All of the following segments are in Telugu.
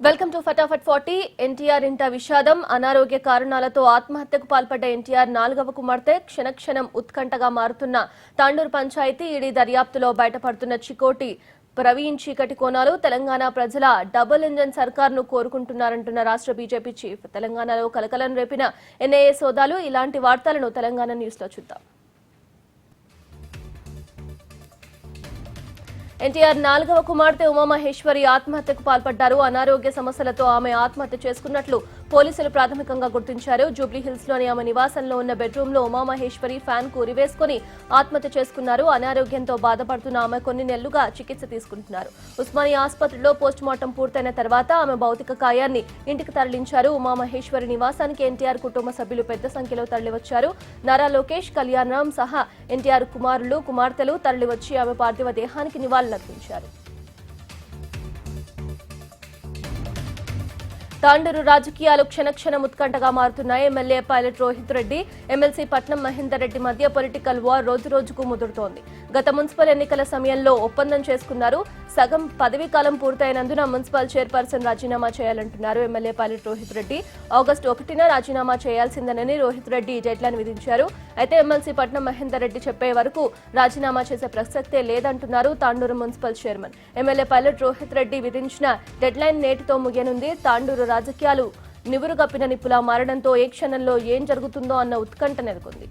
వెల్కమ్ టు ఫటాఫట్ 40. ఎన్టీఆర్ ఇంట విషాదం. అనారోగ్య కారణాలతో ఆత్మహత్యకు పాల్పడ్డ ఎన్టీఆర్ 4వ కుమార్తె క్షణక్షణం ఉత్కంఠగా మారుతున్న తాండూరు పంచాయతీ ఈడీ దర్యాప్తులో బయటపడుతున్న చికోటి ప్రవీణ్ చీకటి కోణాలు. తెలంగాణ ప్రజల డబుల్ ఇంజన్ సర్కార్ను కోరుకుంటున్నారంటున్న రాష్ట్ర బీజేపీ చీఫ్. తెలంగాణలో కలకలం రేపిన ఎన్ఐఏ సోదాలు. ఇలాంటి వార్తలను తెలంగాణ న్యూస్ లో చూద్దాం. ఎన్టీఆర్ 4వ కుమార్తె ఉమామహేశ్వరి ఆత్మహత్యకు పాల్పడ్డారు. అనారోగ్య సమస్యలతో ఆమె ఆత్మహత్య చేసుకున్నట్లు పోలీసులు ప్రాథమికంగా గుర్తించారు. జూబ్లీహిల్స్ లోని ఆమె నివాసంలో ఉన్న బెడ్రూమ్ లో ఉమామహేశ్వరి ఫ్యాన్ కు ఉరివేసుకుని ఆత్మహత్య చేసుకున్నారు. అనారోగ్యంతో బాధపడుతున్న ఆమె కొన్ని నెలలుగా చికిత్స తీసుకుంటున్నారు. ఉస్మానియా ఆసుపత్రిలో పోస్టుమార్టం పూర్తయిన తర్వాత ఆమె భౌతిక కాయాన్ని ఇంటికి తరలించారు. ఉమామహేశ్వరి నివాసానికి ఎన్టీఆర్ కుటుంబ సభ్యులు పెద్ద సంఖ్యలో తరలివచ్చారు. నారా లోకేష్, కళ్యాణరామ్ సహా ఎన్టీఆర్ కుమారులు, కుమార్తెలు తరలివచ్చి ఆమె పార్థివ దేహానికి నివాళులర్పించారు. తాండూరు రాజకీయాలు క్షణక్షణం ఉత్కంఠగా మారుతున్నాయి. MLA pilot Rohit Reddy, MLC పట్నం మహేందర్ రెడ్డి మధ్య పొలిటికల్ వార్ రోజురోజుకు ముదురుతోంది. గత మున్సిపల్ ఎన్నికల సమయంలో ఒప్పందం చేసుకున్నారు. సగం పదవీ కాలం పూర్తయినందున మున్సిపల్ చైర్పర్సన్ రాజీనామా చేయాలంటున్నారు MLA pilot Rohit Reddy. August 1న రాజీనామా చేయాల్సిందేనని రోహిత్ రెడ్డి డెడ్లైన్ విధించారు. అయితే ఎమ్మెల్సీ పట్నం మహేందర్ రెడ్డి చెప్పే వరకు రాజీనామా చేసే ప్రసక్తే లేదంటున్నారు Tandur municipal chairman. MLA pilot Rohit Reddy విధించిన డెడ్లైన్ నేటితో ముగియనుంది. తాండూరు రాజకీయాలు నివురుగప్పిన నిప్పులా మారడంతో ఏ క్షణంలో ఏం జరుగుతుందో అన్న ఉత్కంఠ నెలకొంది.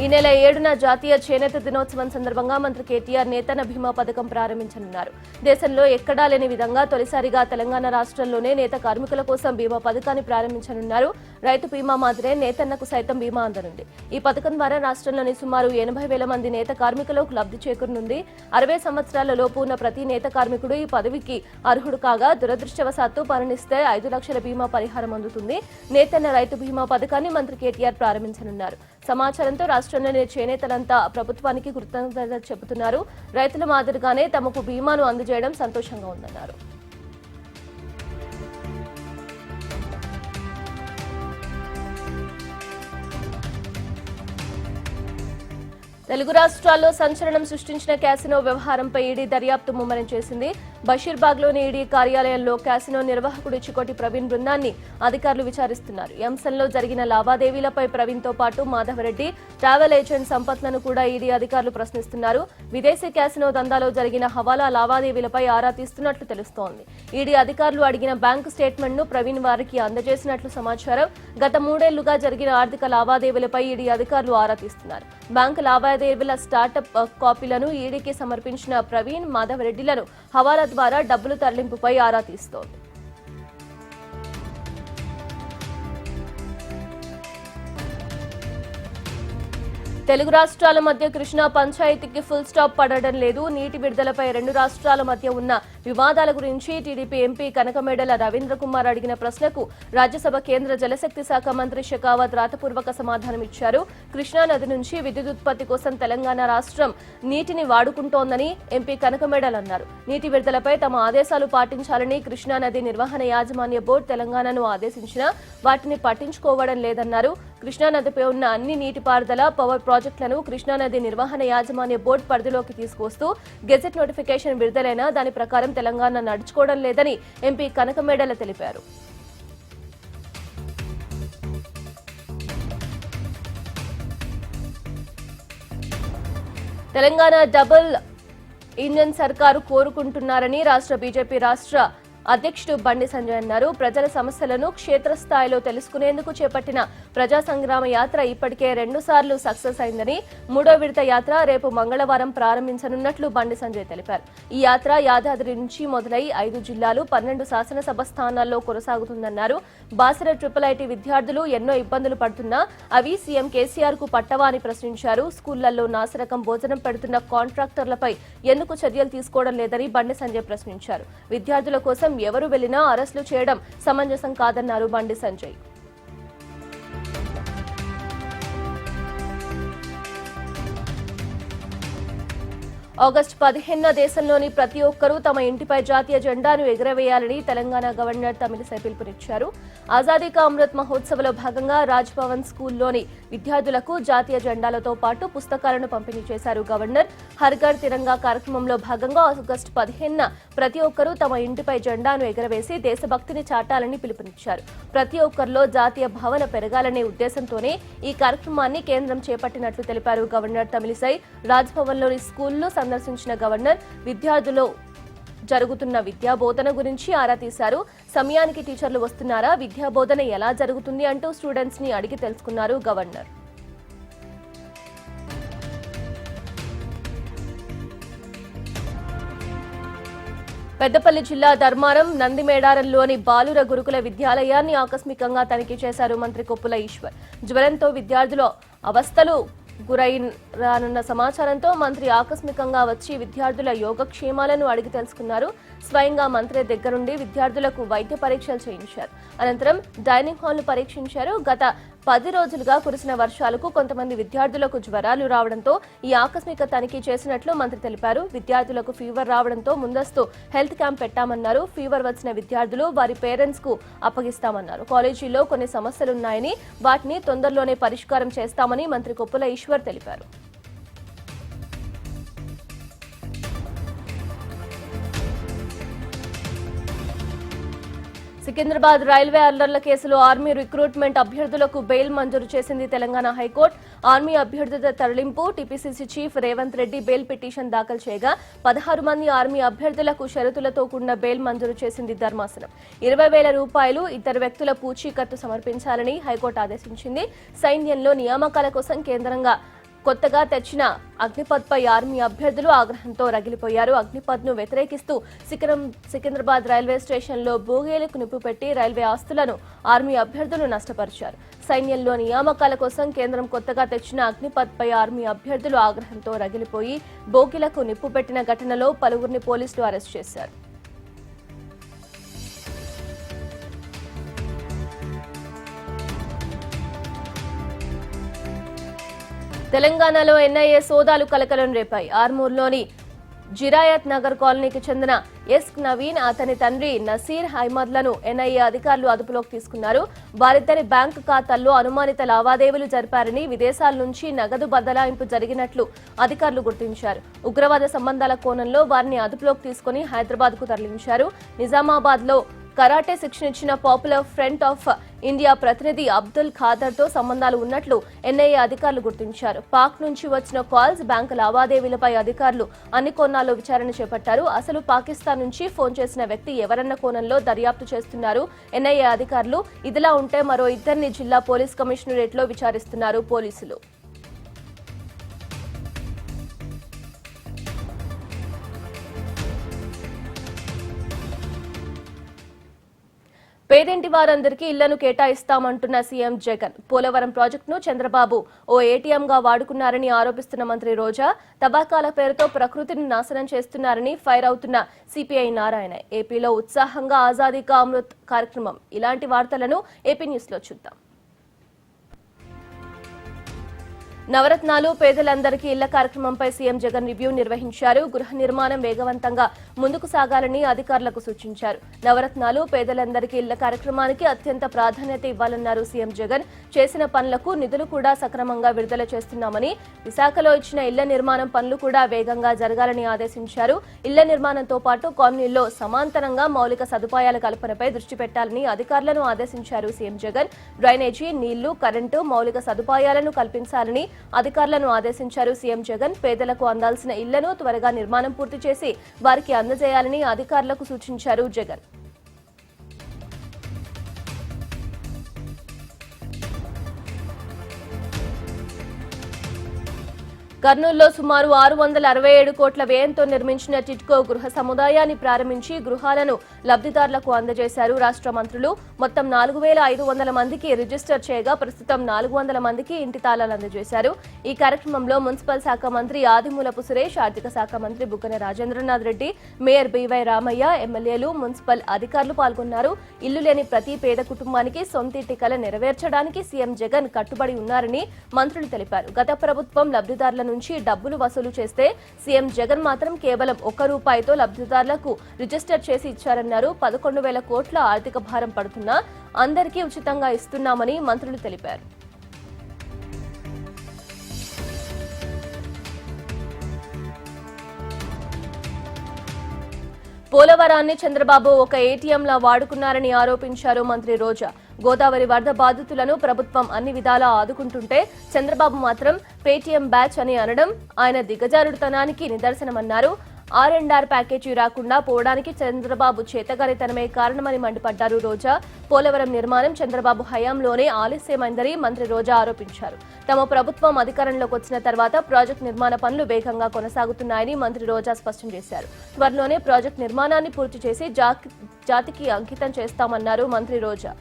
ఈ నెల 7న జాతీయ చేనేత దినోత్సవం సందర్భంగా మంత్రి కేటీఆర్ నేతన్న బీమా పథకం ప్రారంభించనున్నారు. దేశంలో ఎక్కడా లేని విధంగా తొలిసారిగా తెలంగాణ రాష్ట్రంలోనే నేత కార్మికుల కోసం బీమా పథకాన్ని ప్రారంభించనున్నారు. రైతు బీమా మాదిరే నేతన్నకు సైతం బీమా అందనుంది. ఈ పథకం ద్వారా రాష్ట్రంలోని సుమారు 80,000 మంది నేత కార్మికులకు లబ్ధి చేకూరనుంది. 60 సంవత్సరాల లోపు ఉన్న ప్రతి నేత కార్మికుడు ఈ పదవికి అర్హుడు కాగా దురదృష్టవశాత్తు మరణిస్తే 5 లక్షల బీమా పరిహారం అందుతుంది. నేతన్న రైతు బీమా పథకాన్ని మంత్రి కేటీఆర్ ప్రారంభించనున్నారు. సమాచారంతో రాష్ట్రంలోని చేనేతలంతా ప్రభుత్వానికి కృతజ్ఞతలు చెబుతున్నారు. రైతుల మాదిరిగానే తమకు బీమాను అందజేయడం సంతోషంగా ఉందన్నారు. తెలుగు రాష్ట్రాల్లో సంచలనం సృష్టించిన క్యాసినో వ్యవహారంపై ఈడీ దర్యాప్తు ముమ్మరం చేసింది. బషీర్బాగ్లోని ఈడీ కార్యాలయంలో క్యాసినో నిర్వాహకుడు చికోటి ప్రవీణ్ బృందాన్ని అధికారులు విచారిస్తున్నారు. ఈ అంశంలో జరిగిన లావాదేవీలపై ప్రవీణ్తో పాటు మాధవరెడ్డి, ట్రావెల్ ఏజెంట్ సంపత్లను కూడా ఈడీ అధికారులు ప్రశ్నిస్తున్నారు. విదేశీ క్యాసినో దందాలో జరిగిన హవాలా లావాదేవీలపై ఆరా తీస్తున్నట్లు తెలుస్తోంది. ఈడీ అధికారులు అడిగిన బ్యాంకు స్టేట్మెంట్ను ప్రవీణ్ వారికి అందజేసినట్లు సమాచారం. గత 3 ఏళ్లుగా జరిగిన ఆర్థిక లావాదేవీలపై ఈడీ అధికారులు ఆరా తీస్తున్నారు. బ్యాంకు లావాదేవీల స్టార్టప్ కాపీలను ఈడీకి సమర్పించిన ప్రవీణ్, మాధవరెడ్డిలను హవాలా ద్వారా డబ్బులు తరలింపుపై ఆరా తీస్తోంది. తెలుగు రాష్ట్రాల మధ్య కృష్ణా పంచాయతీకి ఫుల్ స్టాప్ పడడం లేదు. నీటి విడుదలపై 2 రాష్ట్రాల మధ్య ఉన్న వివాదాల గురించి టీడీపీ ఎంపీ కనకమేడల రవీంద్ర కుమార్ అడిగిన ప్రశ్నకు రాజ్యసభ కేంద్ర జలశక్తి శాఖ మంత్రి షెకావత్ రాతపూర్వక సమాధానమిచ్చారు. కృష్ణా నది నుంచి విద్యుదుత్పత్తి కోసం తెలంగాణ రాష్ట్రం నీటిని వాడుకుంటోందని ఎంపీ కనకమేడల్ అన్నారు. నీటి విడుదలపై తమ ఆదేశాలు పాటించాలని కృష్ణా నది నిర్వహణ యాజమాన్య బోర్డు తెలంగాణను ఆదేశించినా వాటిని పట్టించుకోవడం లేదన్నారు. కృష్ణానదిపై ఉన్న అన్ని నీటిపారుదల, పవర్ ప్రాజెక్టులను కృష్ణానది నిర్వహణ యాజమాన్య బోర్డు పరిధిలోకి తీసుకొస్తూ గెజెట్ నోటిఫికేషన్ విడుదలైనా దాని ప్రకారం తెలంగాణ నడుచుకోవడం లేదని ఎంపీ కనకమేడల తెలిపారు. తెలంగాణ డబుల్ ఇంజన్ సర్కారు కోరుకుంటున్నారని రాష్ట్ర బీజేపీ రాష్ట్ర అధ్యక్షుడు బండి సంజయ్ అన్నారు. ప్రజల సమస్యలను క్షేత్రస్థాయిలో తెలుసుకునేందుకు చేపట్టిన ప్రజా సంగ్రామ యాత్ర ఇప్పటికే 2 సార్లు సక్సెస్ అయిందని, 3వ విడత యాత్ర రేపు మంగళవారం ప్రారంభించనున్నట్లు బండి సంజయ్ తెలిపారు. ఈ యాత్ర యాదాద్రి నుంచి మొదలై 5 జిల్లాలు, 12 శాసనసభ స్థానాల్లో కొనసాగుతుందన్నారు. బాసర ఐఐటి విద్యార్థులు ఎన్నో ఇబ్బందులు పడుతున్నా అవి సీఎం కేసీఆర్ కు పట్టవా అని ప్రశ్నించారు. స్కూళ్లలో నాసిరకం భోజనం పెడుతున్న కాంట్రాక్టర్లపై ఎందుకు చర్యలు తీసుకోవడం లేదని బండి సంజయ్ ప్రశ్నించారు. విద్యార్థుల కోసం ఎవరు వెళ్లినా అరెస్టులు చేయడం సమంజసం కాదన్నారు బండి సంజయ్. ఆగస్టు 15న దేశంలోని ప్రతి ఒక్కరూ తమ ఇంటిపై జాతీయ జెండాను ఎగురవేయాలని తెలంగాణ గవర్నర్ తమిళిసై పిలుపునిచ్చారు. ఆజాదీ కా అమృత్ మహోత్సవ్లో భాగంగా రాజ్ భవన్ స్కూల్లోని విద్యార్థులకు జాతీయ జెండాలతో పాటు పుస్తకాలను పంపిణీ చేశారు గవర్నర్. హర్ ఘర్ తిరంగా కార్యక్రమంలో భాగంగా ఆగస్టు 15న ప్రతి ఒక్కరూ తమ ఇంటిపై జెండాను ఎగురవేసి దేశభక్తిని చాటాలని పిలుపునిచ్చారు. ప్రతి ఒక్కరిలో జాతీయ భావన పెరగాలనే ఉద్దేశంతోనే ఈ కార్యక్రమాన్ని కేంద్రం చేపట్టినట్లు తెలిపారు గవర్నర్ తమిళిసై. రాజ్ భవన్లోని స్కూల్లో సందర్శించిన గవర్నర్ విద్యార్థులు జరుగుతున్న విద్యాబోధన గురించి ఆరా తీశారు. సమయానికి టీచర్లు వస్తున్నారా, విద్యాబోధన ఎలా జరుగుతుంది అంటూ స్టూడెంట్స్ ని అడిగి తెలుసుకున్నారు గవర్నర్. పెద్దపల్లి జిల్లా ధర్మారం నందిమేడారంలోని బాలుర గురుకుల విద్యాలయాన్ని ఆకస్మికంగా తనిఖీ చేశారు మంత్రి కొప్పుల ఈశ్వర్. జ్వరంతో విద్యార్థులు అవస్థలు గురైరానున్న సమాచారంతో మంత్రి ఆకస్మికంగా వచ్చి విద్యార్థుల యోగక్షేమాలను అడిగి తెలుసుకున్నారు. స్వయంగా మంత్రి దగ్గరుండి విద్యార్థులకు వైద్య పరీక్షలు చేయించారు. అనంతరం డైనింగ్ హాల్ను పరీక్షించారు. గత 10 రోజులుగా కురిసిన వర్షాలకు కొంతమంది విద్యార్థులకు జ్వరాలు రావడంతో ఈ ఆకస్మిక తనిఖీ చేసినట్లు మంత్రి తెలిపారు. విద్యార్థులకు ఫీవర్ రావడంతో ముందస్తు హెల్త్ క్యాంప్ పెట్టామన్నారు. ఫీవర్ వచ్చిన విద్యార్థులు వారి పేరెంట్స్ కు అప్పగిస్తామన్నారు. కాలేజీలో కొన్ని సమస్యలున్నాయని వాటిని తొందరలోనే పరిష్కారం చేస్తామని మంత్రి కొప్పుల ఈశ్వర్ తెలిపారు. సికింద్రాబాద్ రైల్వే అల్లర్ల కేసులో ఆర్మీ రిక్రూట్మెంట్ అభ్యర్థులకు బెయిల్ మంజూరు చేసింది తెలంగాణ హైకోర్టు. ఆర్మీ అభ్యర్థుల తరలింపు TPCC chief Revanth Reddy bail petition దాఖలు చేయగా 16 మంది ఆర్మీ అభ్యర్థులకు షరతులతో కూడిన బెయిల్ మంజూరు చేసింది ధర్మాసనం. 20,000 రూపాయలు ఇద్దరు వ్యక్తుల పూచీకత్తు సమర్పించాలని హైకోర్టు ఆదేశించింది. సైన్యంలో నియామకాల కోసం కేంద్రంగా కొత్తగా తెచ్చిన అగ్నిపథ్పై ఆర్మీ అభ్యర్థులు ఆగ్రహంతో రగిలిపోయారు. అగ్నిపథ్ను వ్యతిరేకిస్తూ సికింద్రాబాద్ రైల్వే స్టేషన్లో బోగీలకు నిప్పు పెట్టి రైల్వే ఆస్తులను ఆర్మీ అభ్యర్థులు నష్టపరిచారు. సైన్యంలో నియామకాల కోసం కేంద్రం కొత్తగా తెచ్చిన అగ్నిపథ్పై ఆర్మీ అభ్యర్థులు ఆగ్రహంతో రగిలిపోయి బోగీలకు నిప్పు పెట్టిన ఘటనలో పలువురిని పోలీసులు అరెస్ట్ చేశారు. తెలంగాణలో ఎన్ఐఏ సోదాలు కలకలం రేపాయి. ఆర్మూర్లోని జిరాయత్ నగర్ కాలనీకి చెందిన ఎస్ నవీన్, అతని తండ్రి నసీర్ అహ్మద్లను ఎన్ఐఏ అధికారులు అదుపులోకి తీసుకున్నారు. వారిద్దరి బ్యాంకు ఖాతాల్లో అనుమానిత లావాదేవీలు జరిపారని, విదేశాల నుంచి నగదు బదలాయింపు జరిగినట్లు అధికారులు గుర్తించారు. ఉగ్రవాద సంబంధాల కోణంలో వారిని అదుపులోకి తీసుకుని హైదరాబాద్ కు తరలించారు. నిజామాబాద్ లో కరాటే శిక్షణ ఇచ్చిన పాపులర్ ఫ్రంట్ ఆఫ్ ఇండియా ప్రతినిధి అబ్దుల్ ఖాదర్ తో సంబంధాలు ఉన్నట్లు ఎన్ఐఏ అధికారులు గుర్తించారు. పాక్ నుంచి వచ్చిన కాల్స్, బ్యాంకు లావాదేవీలపై అధికారులు అన్ని కోణాల్లో విచారణ చేపట్టారు. అసలు పాకిస్తాన్ నుంచి ఫోన్ చేసిన వ్యక్తి ఎవరన్న కోణంలో దర్యాప్తు చేస్తున్నారు ఎన్ఐఏ అధికారులు. ఇదిలా ఉంటే మరో ఇద్దరిని జిల్లా పోలీస్ కమిషనరేట్ లో విచారిస్తున్నారు పోలీసులు. పేదింటి వారందరికీ ఇళ్లను కేటాయిస్తామంటున్న సీఎం జగన్. పోలవరం ప్రాజెక్టును చంద్రబాబు ఓ ఏటీఎంగా వాడుకున్నారని ఆరోపిస్తున్న మంత్రి రోజా, తబాకాల పేరుతో ప్రకృతిని నాశనం చేస్తున్నారని ఫైర్ అవుతున్న సిపిఐ నారాయణ. ఏపీలో ఉత్సాహంగా ఆజాదీ కా అమృత్ కార్యక్రమం. ఇలాంటి వార్తలను ఏపీ న్యూస్ లో చూద్దాం. నవరత్నాలు పేదలందరికీ ఇళ్ల కార్యక్రమంపై సీఎం జగన్ రివ్యూ నిర్వహించారు. గృహ నిర్మాణం వేగవంతంగా ముందుకు సాగాలని అధికారులకు సూచించారు. నవరత్నాలు పేదలందరికీ ఇళ్ల కార్యక్రమానికి అత్యంత ప్రాధాన్యత ఇవ్వాలన్నారు సీఎం జగన్. చేసిన పనులకు నిధులు కూడా సక్రమంగా విడుదల చేస్తున్నామని, విశాఖలో ఇచ్చిన ఇళ్ల నిర్మాణం పనులు కూడా వేగంగా జరగాలని ఆదేశించారు. ఇళ్ల నిర్మాణంతో పాటు కాలనీల్లో సమాంతరంగా మౌలిక సదుపాయాల కల్పనపై దృష్టి పెట్టాలని అధికారులను ఆదేశించారు సీఎం జగన్. డ్రైనేజీ, నీళ్లు, కరెంటు, మౌలిక సదుపాయాలను కల్పించాలని అధికారులను ఆదేశించారు సీఎం జగన్. పేదలకు అందాల్సిన ఇళ్లను త్వరగా నిర్మాణం పూర్తి చేసి వారికి అందజేయాలని అధికారులకు సూచించారు జగన్. కర్నూలులో సుమారు 667 కోట్ల వ్యయంతో నిర్మించిన టిడ్కో గృహ సముదాయాన్ని ప్రారంభించి గృహాలను లబ్ధిదారులకు అందజేశారు రాష్ట్ర మంత్రులు. మొత్తం 4,500 మందికి రిజిస్టర్ చేయగా ప్రస్తుతం 400 మందికి ఇంటి తాళాలు అందజేశారు. ఈ కార్యక్రమంలో మున్సిపల్ శాఖ మంత్రి ఆదిమూలపు సురేష్, ఆర్థిక శాఖ మంత్రి బుగ్గన రాజేంద్రనాథ్ రెడ్డి, మేయర్ బివై రామయ్య, ఎమ్మెల్యేలు, మున్సిపల్ అధికారులు పాల్గొన్నారు. ఇల్లు లేని ప్రతి పేద కుటుంబానికి సొంతింటి కల నెరవేర్చడానికి సీఎం జగన్ కట్టుబడి ఉన్నారని మంత్రులు తెలిపారు. గత ప్రభుత్వం లబ్ధిదారుల నుంచి డబ్బులు వసూలు చేస్తే సీఎం జగన్ మాత్రం కేవలం ₹1 లబ్ధిదారులకు రిజిస్టర్ చేసి ఇచ్చారన్నారు. 11,000 కోట్ల ఆర్థిక భారం పడుతున్నా అందరికీ ఉచితంగా ఇస్తున్నామని మంత్రులు తెలిపారు. పోలవరాన్ని చంద్రబాబు ఒక ఏటీఎంలా వాడుకున్నారని ఆరోపించారు మంత్రి రోజా. గోదావరి వరద బాధితులను ప్రభుత్వం అన్ని విధాలా ఆదుకుంటుంటే చంద్రబాబు మాత్రం పేటీఎం బ్యాచ్ అని అనడం ఆయన దిగజారుడుతనానికి నిదర్శనమన్నారు. R&R ప్యాకేజీ రాకుండా పోవడానికి చంద్రబాబు చేతగారితనమే కారణమని మండిపడ్డారు రోజా. పోలవరం నిర్మాణం చంద్రబాబు హయాంలోనే ఆలస్యమైందని మంత్రి రోజా ఆరోపించారు. తమ ప్రభుత్వం అధికారంలోకి వచ్చిన తర్వాత ప్రాజెక్టు నిర్మాణ పనులు వేగంగా కొనసాగుతున్నాయని మంత్రి రోజా స్పష్టం చేశారు. త్వరలోనే ప్రాజెక్టు నిర్మాణాన్ని పూర్తి చేసి జాతికి అంకితం చేస్తామన్నారు మంత్రి రోజా.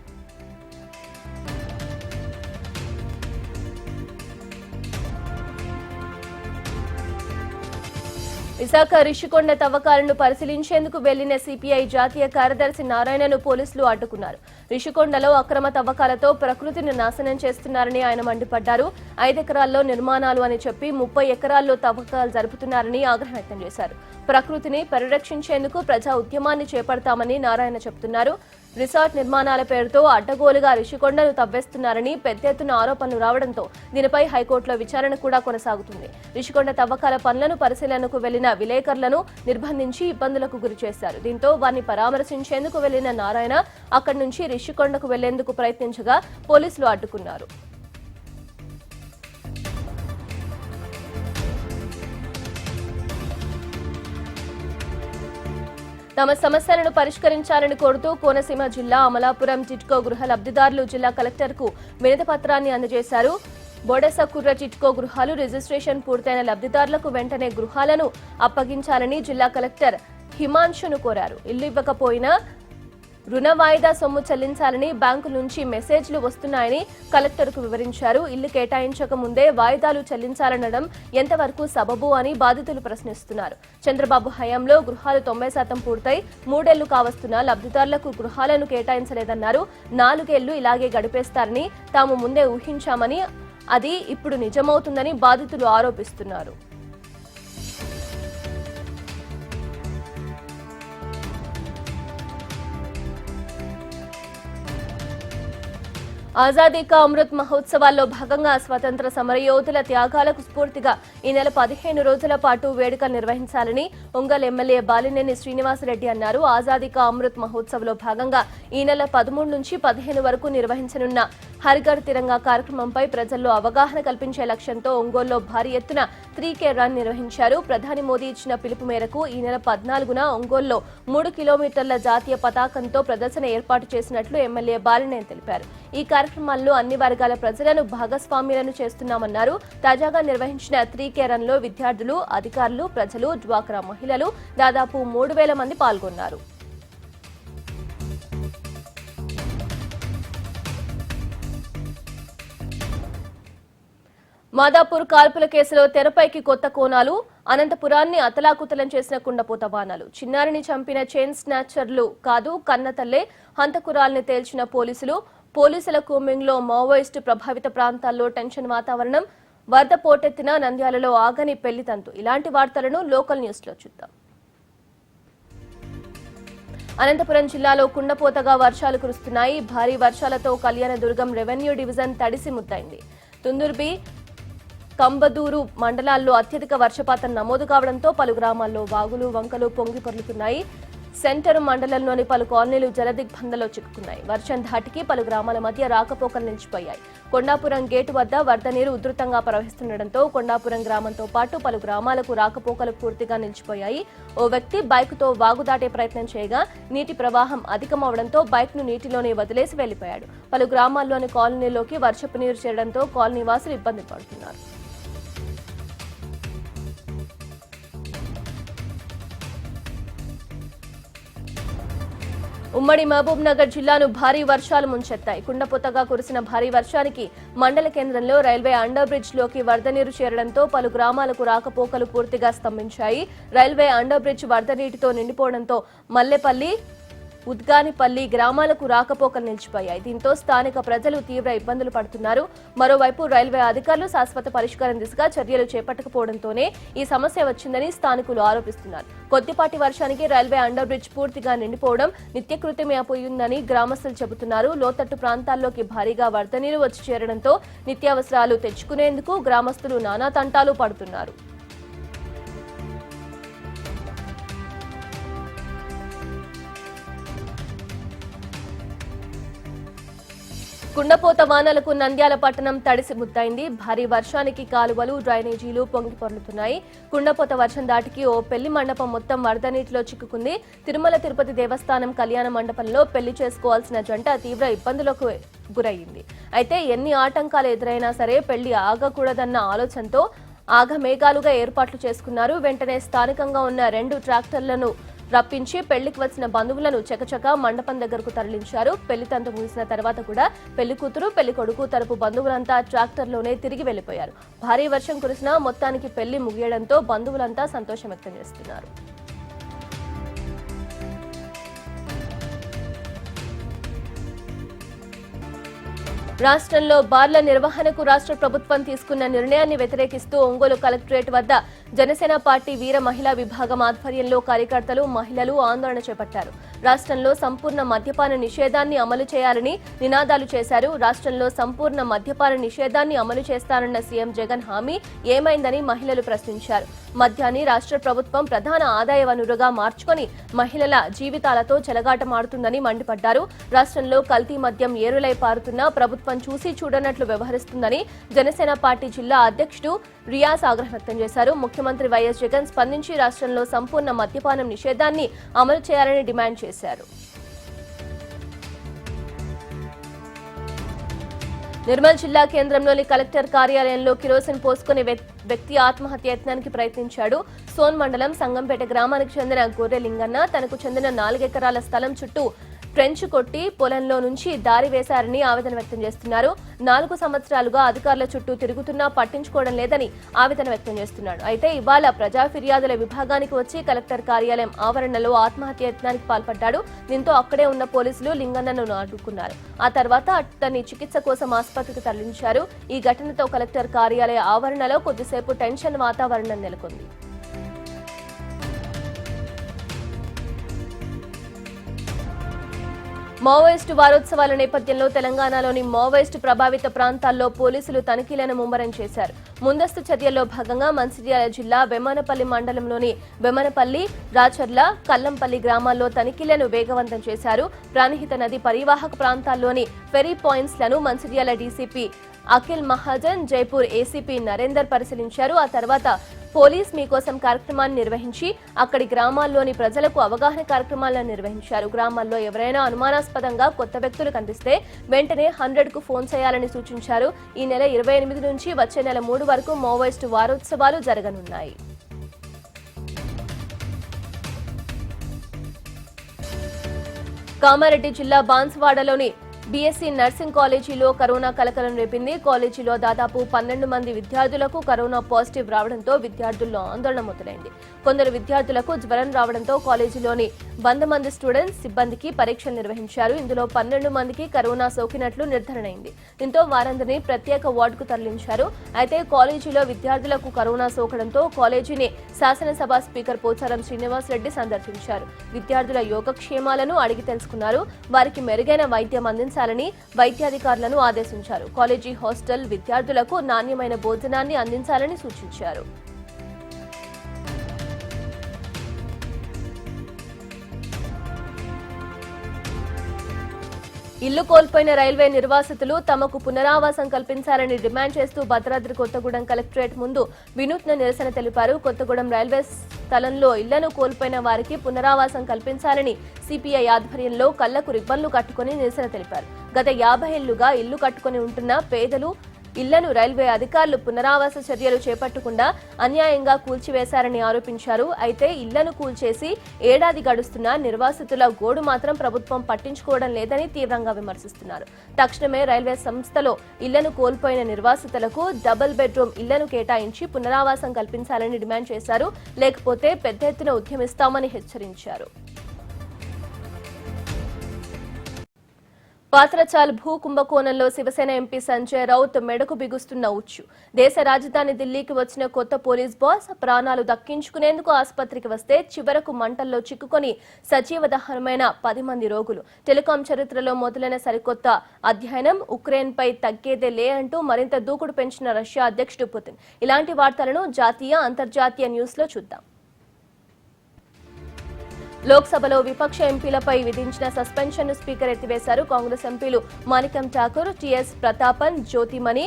విశాఖ రిషికొండ తవ్వకాలను పరిశీలించేందుకు వెళ్లిన సిపిఐ జాతీయ కార్యదర్శి నారాయణను పోలీసులు అడ్డుకున్నారు. రిషికొండలో అక్రమ తవ్వకాలతో ప్రకృతిని నాశనం చేస్తున్నారని ఆయన మండిపడ్డారు. 5 ఎకరాల్లో నిర్మాణాలు అని చెప్పి 30 ఎకరాల్లో తవ్వకాలు జరుపుతున్నారని ఆగ్రహం వ్యక్తం చేశారు. ప్రకృతిని పరిరక్షించేందుకు ప్రజా ఉద్యమాన్ని చేపడతామని నారాయణ చెబుతున్నారు. రిసార్ట్ నిర్మాణాల పేరుతో అడ్డగోలుగా రిషికొండను తవ్వేస్తున్నారని పెద్ద ఎత్తున ఆరోపణలు రావడంతో దీనిపై హైకోర్టులో విచారణ కూడా కొనసాగుతుంది. రిషికొండ తవ్వకాల పనులను పరిశీలనకు వెళ్లిన విలేకరులను నిర్బంధించి ఇబ్బందులకు గురి చేశారు. దీంతో వారిని పరామర్శించేందుకు వెళ్లిన నారాయణ అక్కడి నుంచి రిషికొండకు వెళ్లేందుకు ప్రయత్నించగా పోలీసులు అడ్డుకున్నారు. తమ సమస్యలను పరిష్కరించాలని కోరుతూ కోనసీమ జిల్లా అమలాపురం టిట్కో గృహ లబ్ధిదారులు జిల్లా కలెక్టర్కు వినతి పత్రాన్ని అందజేశారు. బోడసకుర్ర టిట్కో గృహాలు రిజిస్ట్రేషన్ పూర్తయిన లబ్ధిదారులకు వెంటనే గృహాలను అప్పగించాలని జిల్లా కలెక్టర్ హిమాంశును కోరారు. ఇల్లు ఇవ్వకపోయినా రుణ వాయిదా సొమ్ము చెల్లించాలని బ్యాంకు నుంచి మెసేజ్లు వస్తున్నాయని కలెక్టర్కు వివరించారు. ఇల్లు కేటాయించక ముందే వాయిదాలు చెల్లించాలనడం ఎంతవరకు సబబు అని బాధితులు ప్రశ్నిస్తున్నారు. చంద్రబాబు హయాంలో గృహాలు 90% పూర్తయి 3 ఏళ్లు కావస్తున్నా లబ్ధిదారులకు గృహాలను కేటాయించలేదన్నారు. 4 ఏళ్లు ఇలాగే గడిపేస్తారని తాము ముందే ఊహించామని, అది ఇప్పుడు నిజమవుతుందని బాధితులు ఆరోపిస్తున్నారు. ఆజాదీ కా అమృత్ మహోత్సవాల్లో భాగంగా స్వతంత్ర సమరయోధుల త్యాగాలకు స్ఫూర్తిగా ఈ నెల 15 రోజుల పాటు వేడుకలు నిర్వహించాలని ఒంగోలు ఎమ్మెల్యే బాలినేని శ్రీనివాసరెడ్డి అన్నారు. ఆజాదీ కా అమృత్ మహోత్సవ్లో భాగంగా ఈ నెల 13 నుంచి 15 వరకు నిర్వహించనున్న హర్ఘర్ తిరంగా కార్యక్రమంపై ప్రజల్లో అవగాహన కల్పించే లక్ష్యంతో ఒంగోలులో భారీ ఎత్తున 3K రన్ నిర్వహించారు. ప్రధాని మోదీ ఇచ్చిన పిలుపు మేరకు ఈ నెల 14న ఒంగోలులో 3 కిలోమీటర్ల జాతీయ పతాకంతో ప్రదర్శన ఏర్పాటు చేసినట్లు ఎమ్మెల్యే బాలినేని తెలిపారు. ఈ కార్యక్రమాల్లో అన్ని వర్గాల ప్రజలను భాగస్వామ్యులను చేస్తున్నామన్నారు. తాజాగా నిర్వహించిన 3K రన్లో విద్యార్థులు, అధికారులు, ప్రజలు, డ్వాక్రా మహిళలు దాదాపు 3,000 మంది పాల్గొన్నారు. మాదాపూర్ కాల్పుల కేసులో తెరపైకి కొత్త కోణాలు. అనంతపురాన్ని అతలాకుతలం చేసిన కుండపోత బాణాలు. చిన్నారిని చంపిన చైన్ స్నాచర్లు కాదు, కన్నతల్లే హంతకురాల్ని తేల్చిన పోలీసుల కూంబింగ్లో మావోయిస్టు ప్రభావిత ప్రాంతాల్లో టెన్షన్ వాతావరణం. వరద పోటెత్తిన నంద్యాలలో ఆగని పెళ్లి తంతు. ఇలాంటి వార్తలను లోకల్ న్యూస్ లో చూద్దాం. అనంతపురం జిల్లాలో కుండపోతగా వర్షాలు కురుస్తున్నాయి. భారీ వర్షాలతో కళ్యాణదుర్గం రెవెన్యూ డివిజన్ తడిసి ముద్దైంది. తుందుర్బి, కంబదూరు మండలాల్లో అత్యధిక వర్షపాతం నమోదు కావడంతో పలు గ్రామాల్లో వాగులు, వంకలు పొంగి పొర్లుతున్నాయి. సెంటర్ మండలంలోని పలు కాలనీలు జలదిగ్బంధంలో చిక్కుకున్నాయి. వర్షం ధాటికి పలు గ్రామాల మధ్య రాకపోకలు నిలిచిపోయాయి. కొండాపురం గేటు వద్ద వరద నీరు ఉధృతంగా ప్రవహిస్తుండటంతో కొండాపురం గ్రామంతో పాటు పలు గ్రామాలకు రాకపోకలు పూర్తిగా నిలిచిపోయాయి. ఓ వ్యక్తి బైక్తో వాగు దాటే ప్రయత్నం చేయగా నీటి ప్రవాహం అధికమవడంతో బైక్ను నీటిలోనే వదిలేసి వెళ్లిపోయాడు. పలు గ్రామాల్లోని కాలనీలోకి వర్షపు నీరు చేరడంతో కాలనీ వాసులు ఇబ్బంది పడుతున్నారు. ఉమ్మడి మహబూబ్ నగర్ జిల్లాను భారీ వర్షాలు ముంచెత్తాయి. కుండపోతగా కురిసిన భారీ వర్షానికి మండల కేంద్రంలో రైల్వే అండర్ బ్రిడ్జ్ లోకి వరద నీరు చేరడంతో పలు గ్రామాలకు రాకపోకలు పూర్తిగా స్తంభించాయి. రైల్వే అండర్ బ్రిడ్జ్ వరద నీటితో నిండిపోవడంతో మల్లెపల్లి, ఉద్గానిపల్లి గ్రామాలకు రాకపోకలు నిలిచిపోయాయి. దీంతో స్థానిక ప్రజలు తీవ్ర ఇబ్బందులు పడుతున్నారు. మరోవైపు రైల్వే అధికారులు శాశ్వత పరిష్కారం దిశగా చర్యలు చేపట్టకపోవడంతోనే ఈ సమస్య వచ్చిందని స్థానికులు ఆరోపిస్తున్నారు. కొద్దిపాటి వర్షానికి రైల్వే అండర్ బ్రిడ్జ్ పూర్తిగా నిండిపోవడం నిత్యకృత్యమైపోయిందని గ్రామస్తులు చెబుతున్నారు. లోతట్టు ప్రాంతాల్లోకి భారీగా వరద నీరు వచ్చి చేరడంతో నిత్యావసరాలు తెచ్చుకునేందుకు గ్రామస్తులు నానా తంటాలు పడుతున్నారు. కుండపోత వానలకు నంద్యాల పట్టణం తడిసి ముద్దైంది. భారీ వర్షానికి కాలువలు, డ్రైనేజీలు పొంగి పొర్లుతున్నాయి. కుండపోత వర్షం దాటికి ఓ పెళ్లి మండపం మొత్తం వరద నీటిలో చిక్కుకుంది. తిరుమల తిరుపతి దేవస్థానం కళ్యాణ మండపంలో పెళ్లి చేసుకోవాల్సిన జంట తీవ్ర ఇబ్బందులకు గురయ్యింది. అయితే ఎన్ని ఆటంకాలు ఎదురైనా సరే పెళ్లి ఆగకూడదన్న ఆలోచనతో ఆగమేఘాలుగా ఏర్పాట్లు చేసుకున్నారు. వెంటనే స్థానికంగా ఉన్న 2 ట్రాక్టర్లను రప్పించి పెళ్లికి వచ్చిన బంధువులను చకచక మండపం దగ్గరకు తరలించారు. పెళ్లి తంతు ముగిసిన తర్వాత కూడా పెళ్లి కూతురు, పెళ్లి కొడుకు తరపు బంధువులంతా ట్రాక్టర్లోనే తిరిగి వెళ్లిపోయారు. భారీ వర్షం కురిసినా మొత్తానికి పెళ్లి ముగియడంతో బంధువులంతా సంతోషం వ్యక్తం చేస్తున్నారు. రాష్ట్రంలో బార్ల నిర్వహణకు రాష్ట్ర ప్రభుత్వం తీసుకున్న నిర్ణయాన్ని వ్యతిరేకిస్తూ ఒంగోలు కలెక్టరేట్ వద్ద జనసేన పార్టీ వీర మహిళా విభాగం ఆధ్వర్యంలో కార్యకర్తలు, మహిళలు ఆందోళన చేపట్టారు. రాష్ట్రంలో సంపూర్ణ మద్యపాన నిషేధాన్ని అమలు చేయాలని నినాదాలు చేశారు. రాష్ట్రంలో సంపూర్ణ మద్యపాన నిషేధాన్ని అమలు చేస్తానన్న సీఎం జగన్ హామీ ఏమైందని మహిళలు ప్రశ్నించారు. మద్యాన్ని రాష్ట్ర ప్రభుత్వం ప్రధాన ఆదాయ వనరుగా మార్చుకొని మహిళల జీవితాలతో చెలగాటమాడుతుందని మండిపడ్డారు. రాష్ట్రంలో కల్తీ మద్యం ఏరులై పారుతున్నా ప్రభుత్వం చూసి చూడనట్లు వ్యవహరిస్తుందని జనసేన పార్టీ జిల్లా అధ్యక్షుడు రియాజ్ ఆగ్రహం వ్యక్తం చేశారు. ముఖ్యమంత్రి వైఎస్ జగన్ స్పందించి రాష్ట్రంలో సంపూర్ణ మద్యపానం నిషేధాన్ని అమలు చేయాలని డిమాండ్ చేశారు. నిర్మల్ జిల్లా కేంద్రంలోని కలెక్టర్ కార్యాలయంలో కిరోసిన్ పోసుకుని వ్యక్తి ఆత్మహత్య యత్నానికి ప్రయత్నించాడు. సోన్ మండలం సంగంపేట గ్రామానికి చెందిన గొర్రె లింగన్న తనకు చెందిన 4 ఎకరాల స్థలం చుట్టూ ట్రెంచ్ కొట్టి పొలంలో నుంచి దారి వేశారని ఆవేదన వ్యక్తం చేస్తున్నారు. 4 సంవత్సరాలుగా అధికారుల చుట్టూ తిరుగుతున్నా పట్టించుకోవడం లేదని ఆవేదన వ్యక్తం చేస్తున్నాడు. అయితే ఇవాళ ప్రజా ఫిర్యాదుల విభాగానికి వచ్చి కలెక్టర్ కార్యాలయం ఆవరణలో ఆత్మహత్య యత్నానికి పాల్పడ్డాడు. దీంతో అక్కడే ఉన్న పోలీసులు లింగన్నను అడ్డుకున్నారు. ఆ తర్వాత అతన్ని చికిత్స కోసం ఆసుపత్రికి తరలించారు. ఈ ఘటనతో కలెక్టర్ కార్యాలయ ఆవరణలో కొద్దిసేపు టెన్షన్ వాతావరణం నెలకొంది. మావోయిస్టు వారోత్సవాల నేపథ్యంలో తెలంగాణలోని మావోయిస్టు ప్రభావిత ప్రాంతాల్లో పోలీసులు తనిఖీలను ముమ్మరం చేశారు. ముందస్తు చర్యల్లో భాగంగా మంచిర్యాల జిల్లా వెమ్మనపల్లి మండలంలోని వెమ్మనపల్లి, రాచర్ల, కల్లంపల్లి గ్రామాల్లో తనిఖీలను వేగవంతం చేశారు. ప్రాణహిత నది పరివాహక ప్రాంతాల్లోని ఫెరీ పాయింట్స్లను మంచిర్యాల డీసీపీ అఖిల్ మహాజన్, జైపూర్ ఏసీపీ నరేందర్ పరిశీలించారు. ఆ తర్వాత పోలీస్ మీకోసం కార్యక్రమాన్ని నిర్వహించి అక్కడి గ్రామాల్లోని ప్రజలకు అవగాహన కార్యక్రమాలను నిర్వహించారు. గ్రామాల్లో ఎవరైనా అనుమానాస్పదంగా కొత్త వ్యక్తులు కనిపిస్తే వెంటనే 100కు ఫోన్ చేయాలని సూచించారు. ఈ నెల 28 నుంచి వచ్చే నెల 3 వరకు మావోయిస్టు వారోత్సవాలు జరగనున్నాయి. కామారెడ్డి జిల్లా బాన్సువాడలోని బీఎస్సీ నర్సింగ్ కాలేజీలో కరోనా కలకలం రేపింది. కాలేజీలో దాదాపు 12 మంది విద్యార్థులకు కరోనా పాజిటివ్ రావడంతో విద్యార్థుల్లో ఆందోళన మొదలైంది. కొందరు విద్యార్థులకు జ్వరం రావడంతో కాలేజీలోని 100 మంది స్టూడెంట్స్, సిబ్బందికి పరీక్షలు నిర్వహించారు. ఇందులో 12 మందికి కరోనా సోకినట్లు నిర్ధారణ అయింది. దీంతో వారందరినీ ప్రత్యేక వార్డుకు తరలించారు. అయితే కాలేజీలో విద్యార్థులకు కరోనా సోకడంతో కాలేజీని శాసనసభ స్పీకర్ పోచారం శ్రీనివాస్ రెడ్డి సందర్శించారు. విద్యార్థుల యోగక్షేమాలను అడిగి తెలుసుకున్నారు. వారికి మెరుగైన వైద్యం అందించాలని వైద్యాధికారులను ఆదేశించారు. కాలేజీ హాస్టల్ విద్యార్థులకు నాణ్యమైన భోజనాన్ని అందించాలని సూచించారు. ఇల్లు కోల్పోయిన రైల్వే నిర్వాసితులు తమకు పునరావాసం కల్పించాలని డిమాండ్ చేస్తూ భద్రాద్రి కొత్తగూడెం కలెక్టరేట్ ముందు వినూత్న నిరసన తెలిపారు. కొత్తగూడెం రైల్వే స్థలంలో ఇళ్లను కోల్పోయిన వారికి పునరావాసం కల్పించాలని సిపిఐ ఆధ్వర్యంలో కళ్లకు రిబ్బన్లు కట్టుకుని నిరసన తెలిపారు. గత 50 ఏళ్లుగా ఇల్లు కట్టుకుని ఉంటున్న పేదలు ఇళ్లను రైల్వే అధికారులు పునరావాస చర్యలు చేపట్టకుండా అన్యాయంగా కూల్చివేశారని ఆరోపించారు. అయితే ఇళ్లను కూల్చేసి ఏడాది గడుస్తున్నా నిర్వాసితుల గోడు మాత్రం ప్రభుత్వం పట్టించుకోవడం లేదని తీవ్రంగా విమర్శిస్తున్నారు. తక్షణమే రైల్వే సంస్థలో ఇళ్లను కోల్పోయిన నిర్వాసితులకు డబుల్ బెడ్రూమ్ ఇళ్లను కేటాయించి పునరావాసం కల్పించాలని డిమాండ్ చేశారు. లేకపోతే పెద్ద ఎత్తున ఉద్యమిస్తామని హెచ్చరించారు. పాత్రచాల్ భూ కుంభకోణంలో శివసేన ఎంపీ సంజయ్ రౌత్ మెడకు బిగుస్తున్న ఉచ్చు. దేశ రాజధాని ఢిల్లీకి వచ్చిన కొత్త పోలీస్ బాస్ ప్రాణాలు దక్కించుకునేందుకు ఆసుపత్రికి వస్తే చివరకు మంటల్లో చిక్కుకొని సజీవ దహనమైన 10 మంది రోగులు. టెలికాం చరిత్రలో మొదలైన సరికొత్త అధ్యయనం. ఉక్రెయిన్పై తగ్గేదే లే అంటూ మరింత దూకుడు పెంచిన రష్యా అధ్యక్షుడు పుతిన్. ఇలాంటి వార్తలను జాతీయ, అంతర్జాతీయ న్యూస్లో చూద్దాం. లోక్సభలో విపక్ష ఎంపీలపై విధించిన సస్పెన్షన్ను స్పీకర్ ఎత్తివేశారు. కాంగ్రెస్ ఎంపీలు మాణిక్యం ఠాకూర్, టీఎస్ ప్రతాపన్, జ్యోతిమణి,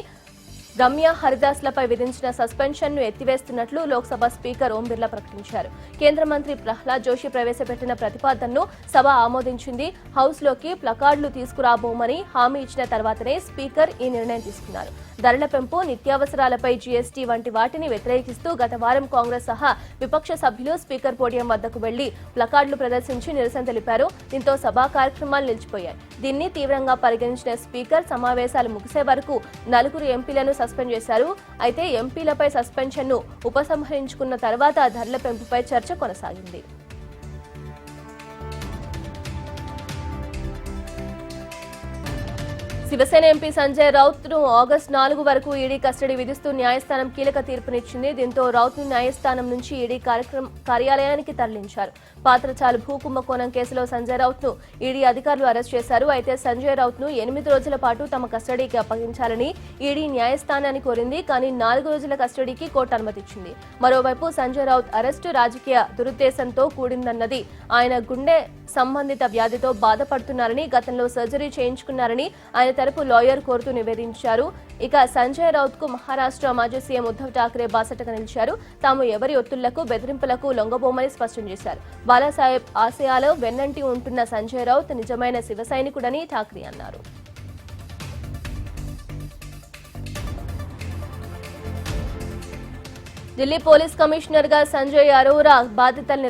రమ్య హరిదాస్లపై విధించిన సస్పెన్షన్ను ఎత్తివేస్తున్నట్లు లోక్సభ స్పీకర్ ఓం బిర్లా ప్రకటించారు. కేంద్ర మంత్రి ప్రహ్లాద్ జోషి ప్రవేశపెట్టిన ప్రతిపాదనను సభ ఆమోదించింది. హౌస్లోకి ప్లకార్డులు తీసుకురాబోమని హామీ ఇచ్చిన తర్వాతనే స్పీకర్ ఈ నిర్ణయం తీసుకున్నారు. ధరల పెంపు, నిత్యావసరాలపై జీఎస్టీ వంటి వాటిని వ్యతిరేకిస్తూ గత వారం కాంగ్రెస్ సహా విపక్ష సభ్యులు స్పీకర్ పోడియం వద్దకు వెళ్లి ప్లకార్డులు ప్రదర్శించి నిరసన తెలిపారు. దీంతో సభా కార్యక్రమాలు నిలిచిపోయాయి. దీన్ని తీవ్రంగా పరిగణించిన స్పీకర్ సమావేశాలు ముగిసే వరకు 4 ఎంపీలను సస్పెండ్ చేశారు. అయితే ఎంపీలపై సస్పెన్షన్ను ఉపసంహరించుకున్న తర్వాత ధరల పెంపుపై చర్చ కొనసాగింది. శివసేన ఎంపీ సంజయ్ రౌత్ ను ఆగస్టు 4 వరకు ఈడీ కస్టడీ విధిస్తూ న్యాయస్థానం కీలక తీర్పునిచ్చింది. దీంతో రౌత్ ను న్యాయస్థానం నుంచి ఈడీ కార్యాలయానికి తరలించారు. పాత్రచాల్ భూ కుంభకోణం కేసులో సంజయ్ రౌత్ ను ఈడీ అధికారులు అరెస్ట్ చేశారు. అయితే సంజయ్ రౌత్ ను 8 రోజుల పాటు తమ కస్టడీకి అప్పగించాలని ఈడీ న్యాయస్థానాన్ని కోరింది. కానీ 4 రోజుల కస్టడీకి కోర్టు అనుమతిచ్చింది. మరోవైపు సంజయ్ రౌత్ అరెస్టు రాజకీయ దురుద్దేశంతో కూడిందన్నది. ఆయన గుండె సంబంధిత వ్యాధితో బాధపడుతున్నారని, గతంలో సర్జరీ చేయించుకున్నారని ఆయన తరపు లాయర్ కోరుతూ నివేదించారు. ఇక సంజయ్ రౌత్ కు మహారాష్ట్ర మాజీ సీఎం ఉద్ధవ్ ఠాక్రే బాసటగా నిలిచారు. తాము ఎవరి ఒత్తిళ్లకు, బెదిరింపులకు లొంగబోమని స్పష్టం చేశారు. బాలాసాహెబ్ ఆశయాలు వెన్నంటి ఉంటున్న సంజయ్ రౌత్ నిజమైన శివ సైనికుడని ఠాక్రే అన్నారు. ఢిల్లీ పోలీస్ కమిషనర్ గా సంజయ్ అరోరా బాధ్యతలు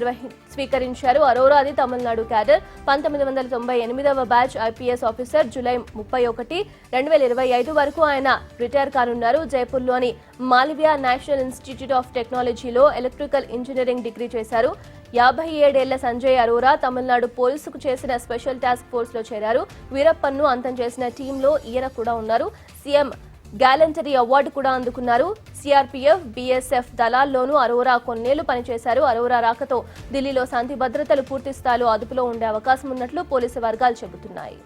స్వీకరించారు. అరోరాది తమిళనాడు క్యాడర్. 1998వ బ్యాచ్ ఐపీఎస్ ఆఫీసర్. జూలై 31, 2025 వరకు ఆయన రిటైర్ కానున్నారు. జైపూర్లోని మాల్వియా నేషనల్ ఇన్స్టిట్యూట్ ఆఫ్ టెక్నాలజీలో ఎలక్ట్రికల్ ఇంజనీరింగ్ డిగ్రీ చేశారు. 57 ఏళ్ల సంజయ్ అరోరా తమిళనాడు పోలీసుకు చేసిన స్పెషల్ టాస్క్ ఫోర్స్ లో చేరారు. వీరప్పన్ను అంతం చేసిన టీంలో ఈయన కూడా ఉన్నారు. సీఎం గ్యాలంటరీ అవార్డు కూడా అందుకున్నారు. సిఆర్పీఎఫ్, బీఎస్ఎఫ్ దళాల్లోనూ అరోరా కొన్నేళ్లు పనిచేశారు. అరోరా రాకతో ఢిల్లీలో శాంతి భద్రతలు పూర్తి స్థాయిలో అదుపులో ఉండే అవకాశం ఉన్నట్లు పోలీసు వర్గాలు చెబుతున్నాయి.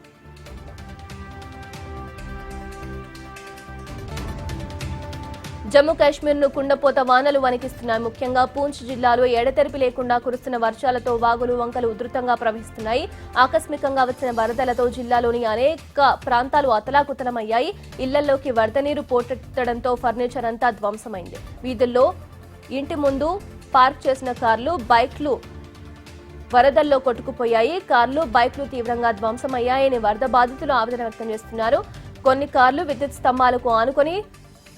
జమ్మూ కాశ్మీర్ ను కుండపోత వానలు వణికిస్తున్నాయి. ముఖ్యంగా పూంచ్ జిల్లాలో ఎడతెరిపి లేకుండా కురుస్తున్న వర్షాలతో వాగులు, వంకలు ఉధృతంగా ప్రవహిస్తున్నాయి. ఆకస్మికంగా వచ్చిన వరదలతో జిల్లాలోని అనేక ప్రాంతాలు అతలాకుతలమయ్యాయి. ఇళ్లలోకి వరద నీరు పోటెత్తడంతో ఫర్నిచర్ అంతా ధ్వంసమైంది. వీధుల్లో ఇంటి ముందు పార్క్ చేసిన కార్లు, బైక్లు వరదల్లో కొట్టుకుపోయాయి. కార్లు, బైక్లు తీవ్రంగా ధ్వంసమయ్యాయని వరద బాధితులు ఆవేదన వ్యక్తం చేస్తున్నారు. కొన్ని కార్లు విద్యుత్ స్తంభాలకు ఆనుకొని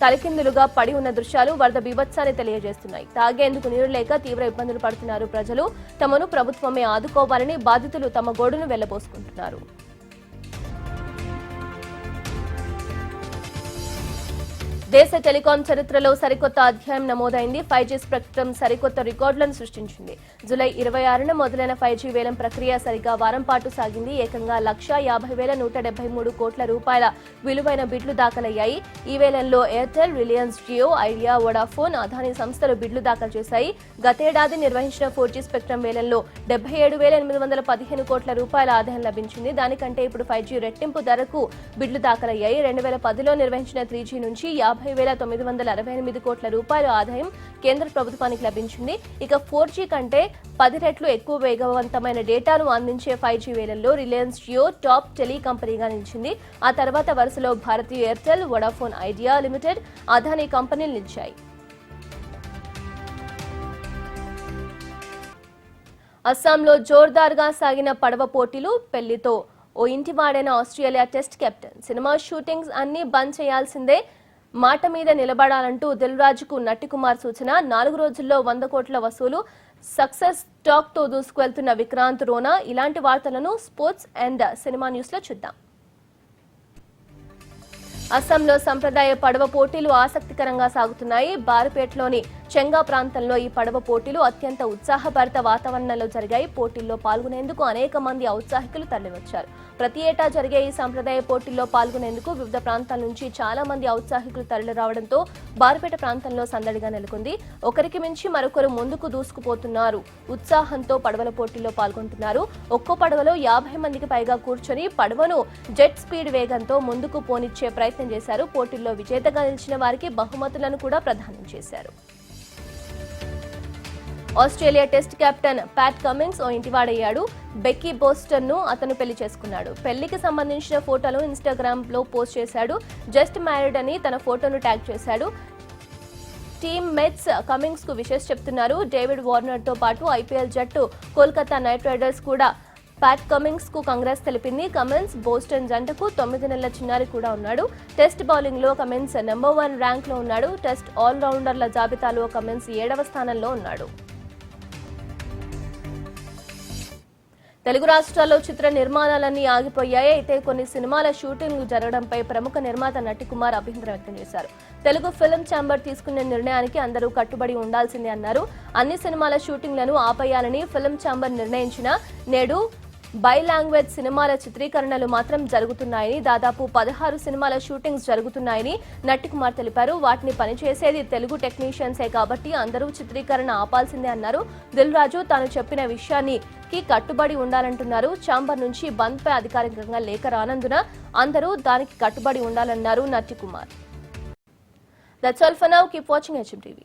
తలకిందులుగా పడి ఉన్న దృశ్యాలు వరద బీభత్సాన్ని తెలియజేస్తున్నాయి. తాగేందుకు నీరు లేక తీవ్ర ఇబ్బందులు పడుతున్నారు ప్రజలు. తమను ప్రభుత్వమే ఆదుకోవాలని బాధితులు తమ గోడును వెళ్లబోసుకుంటున్నారు. దేశ టెలికాం చరిత్రలో సరికొత్త అధ్యాయం నమోదైంది. 5G స్పెక్ట్రమ్ సరికొత్త రికార్డులను సృష్టించింది. జూలై 26న మొదలైన 5G వేలం ప్రక్రియ సరిగ్గా వారం పాటు సాగింది. ఏకంగా 1,50,173 కోట్ల రూపాయల విలువైన బిడ్లు దాఖలయ్యాయి. ఈ వేలంలో Airtel, Reliance Jio, Idea, Vodafone, Adani సంస్థలు బిడ్లు దాఖలు చేశాయి. గతేడాది నిర్వహించిన 4G స్పెక్ట్రమ్ వేలంలో 77,815 కోట్ల రూపాయల ఆదాయం లభించింది. దానికంటే ఇప్పుడు 5G రెట్టింపు ధరకు బిడ్లు దాఖలయ్యాయి. 2010లో నిర్వహించిన 3G నుంచి 50,968 కోట్ల రూపాయల ఆదాయం కేంద్ర ప్రభుత్వానికి లభించింది. ఇక 4G కంటే 10 రెట్లు ఎక్కువ వేగవంతమైన డేటాను అందించే 5G వేలంలో రిలయన్స్ జియో టాప్ టెలి కంపెనీగా నిలిచింది. ఆ తర్వాత వరుసలో భారతీయ Airtel, Vodafone Idea Limited, Adani కంపెనీలు నిలిచాయి. అస్సాంలో జోర్దార్గా సాగిన పడవ పోటీలు. పెళ్లితో ఓ ఇంటివాడైన Australia Test captain. Cinema shootings అన్ని బంద్ చేయాల్సిందే, మాట మీద నిలబడాలంటూ దిల్ రాజుకు నట్టికుమార్ సూచన. 4 రోజుల్లో 100 కోట్ల వసూలు. సక్సెస్ టాక్ తో దూసుకువెళ్తున్న విక్రాంత్ రోనా. ఇలాంటి వార్తలను స్పోర్ట్స్ అండ్ సినిమా న్యూస్ లో చూద్దాం. అస్సాంలో సంప్రదాయ పడవ పోటీలు ఆసక్తికరంగా సాగుతున్నాయి. బారుపేటలోని చెంగా ప్రాంతంలో ఈ పడవ పోటీలు అత్యంత ఉత్సాహభరిత వాతావరణంలో జరిగాయి. పోటీల్లో పాల్గొనేందుకు అనేక మంది ఔత్సాహికులు తరలివచ్చారు. ప్రతి ఏటా జరిగే ఈ సంప్రదాయ పోటీల్లో పాల్గొనేందుకు వివిధ ప్రాంతాల నుంచి చాలా మంది ఔత్సాహికులు తరలి రావడంతో బారుపేట ప్రాంతంలో సందడిగా నెలకొంది. ఒకరికి మించి మరొకరు ముందుకు దూసుకుపోతున్నారు. ఉత్సాహంతో పడవల పోటీల్లో పాల్గొంటున్నారు. ఒక్కో పడవలో 50 మందికి పైగా కూర్చొని పడవను జెట్ స్పీడ్ వేగంతో ముందుకు పోనిచ్చే ప్రయత్నం చేశారు. పోటీల్లో విజేతగా నిలిచిన వారికి బహుమతులను కూడా ప్రదానం చేశారు. Australia Test captain Pat Cummins ఓ ఇంటివాడయ్యాడు. బెక్కీ బోస్టన్ ను అతను పెళ్లి చేసుకున్నాడు. పెళ్లికి సంబంధించిన ఫోటోలు ఇన్స్టాగ్రామ్ లో పోస్ట్ చేశాడు. జస్ట్ మ్యారీడ్ అని తన ఫోటోను ట్యాగ్ చేశాడు. టీమ్ మేట్స్ కమిన్స్ కు విషెస్ చెప్తున్నారు. డేవిడ్ వార్నర్ తో పాటు ఐపీఎల్ జట్టు కోల్కతా నైట్ రైడర్స్ కూడా ప్యాట్ కమిన్స్ కు కాంగ్రెస్ తెలిపింది. కమిన్స్ బోస్టన్ జంటకు 9 నెలల చిన్నారి కూడా ఉన్నాడు. టెస్ట్ బౌలింగ్ లో కమిన్స్ నెంబర్ 1 ర్యాంక్ లో ఉన్నాడు. టెస్ట్ ఆల్రౌండర్ల జాబితాలో కమిన్స్ 7వ స్థానంలో ఉన్నాడు. తెలుగు రాష్ట్రాల్లో చిత్ర నిర్మాణాలన్నీ ఆగిపోయాయి. అయితే కొన్ని సినిమాల షూటింగ్లు జరగడంపై ప్రముఖ నిర్మాత నటికుమార్ అభ్యంతరం వ్యక్తం చేశారు. తెలుగు ఫిల్మ్ ఛాంబర్ తీసుకునే నిర్ణయానికి అందరూ కట్టుబడి ఉండాల్సిందే అన్నారు. అన్ని సినిమాల షూటింగ్లను ఆపేయాలని ఫిల్మ్ ఛాంబర్ నిర్ణయించినా నేడు బై లాంగ్వేజ్ సినిమాల చిత్రీకరణలు మాత్రం జరుగుతున్నాయని, దాదాపు 16 సినిమాల షూటింగ్స్ జరుగుతున్నాయని నటికుమార్ తెలిపారు. వాటిని పనిచేసేది తెలుగు టెక్నీషియన్సే కాబట్టి అందరూ చిత్రీకరణ ఆపాల్సిందే అన్నారు. దిల్ రాజు తాను చెప్పిన విషయానికి కట్టుబడి ఉండాలంటున్నారు. ఛాంబర్ నుంచి బంద్ పై అధికారికంగా లేఖ రానందున అందరూ దానికి కట్టుబడి ఉండాలన్నారు Natikumar. That's all for now. Keep watching HM TV.